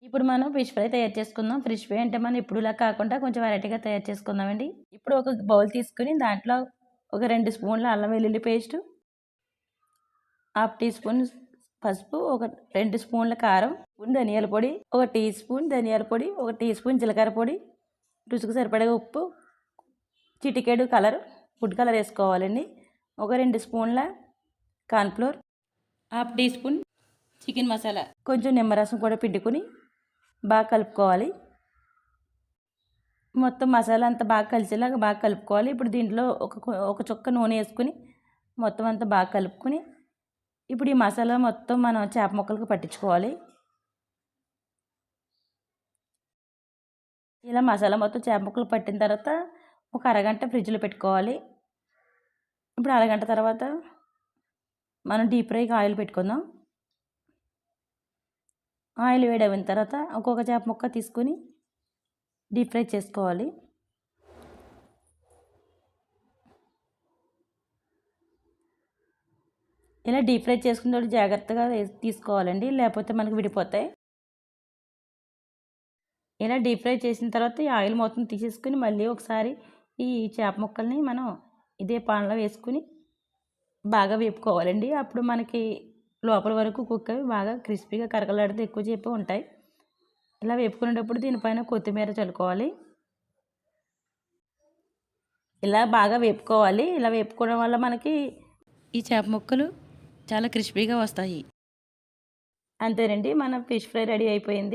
ఇప్పుడు మనం fish fry తయారు చేసుకుందాం. ఫిష్ ఫ్రై అంటే మనం ఎప్పుడులా కాకుండా కొంచెం వెరైటీగా తయారు చేసుకుందామండి. ఇప్పుడు ఒక బౌల్ తీసుకొని దాంట్లో ఒక 2 స్పూన్ల అల్లం వెల్లుల్లి పేస్టు, హాఫ్ టీ స్పూన్ పసుపు, ఒక 2 స్పూన్ల కారం, ధనియాల పొడి, ఒక టీ స్పూన్ ధనియాల పొడి, ఒక టీ స్పూన్ జీలకర్ర పొడి, రుచికి సరిపడే ఉప్పు, చిటికెడు ఫుడ్ కలర్ వేసుకోవాలండి. ఒక 2 స్పూన్ల cornflour, half teaspoon chicken masala, కొంచెం నిమ్మరసం కూడా పిండుకొని బాగా కలుపుకోవాలి. మొత్తం మసాలా అంతా బాగా కలిసేలాగా బాగా కలుపుకోవాలి. ఇప్పుడు దీంట్లో ఒక చుక్క నూనె వేసుకుని మొత్తం అంతా బాగా కలుపుకొని ఇప్పుడు ఈ మసాలా మొత్తం మనం చేప ముక్కలకు పట్టించుకోవాలి. ఇలా మసాలా మొత్తం చేప ముక్కలు పట్టిన తర్వాత ఒక అరగంట ఫ్రిడ్జ్లో పెట్టుకోవాలి. ఇప్పుడు అరగంట తర్వాత మనం డీప్ ఫ్రైకి ఆయిల్ పెట్టుకుందాం. ఆయిల్ వేడైన తర్వాత ఒక్కొక్క చేప ముక్క తీసుకొని డీప్ ఫ్రై చేసుకోవాలి. ఇలా డీప్ ఫ్రై చేసుకునేటప్పుడు జాగ్రత్తగా తీసుకోవాలండి, లేకపోతే మనకు విడిపోతాయి. ఇలా డీప్ ఫ్రై చేసిన తర్వాత ఈ ఆయిల్ మొత్తం తీసేసుకుని మళ్ళీ ఒకసారి ఈ చేప ముక్కల్ని మనం ఇదే పాన్లో వేసుకుని బాగా వేపుకోవాలండి. అప్పుడు మనకి లోపల వరకు కుక్ అవి బాగా క్రిస్పీగా కరకలాడుతూ ఎక్కువ సేపు ఉంటాయి. ఇలా వేపుకునేటప్పుడు దీనిపైన కొత్తిమీర చల్లుకోవాలి. ఇలా బాగా వేపుకోవాలి. ఇలా వేపుకోవడం వల్ల మనకి ఈ చేప ముక్కలు చాలా క్రిస్పీగా వస్తాయి. అంతేనండి, మన ఫిష్ ఫ్రై రెడీ అయిపోయింది.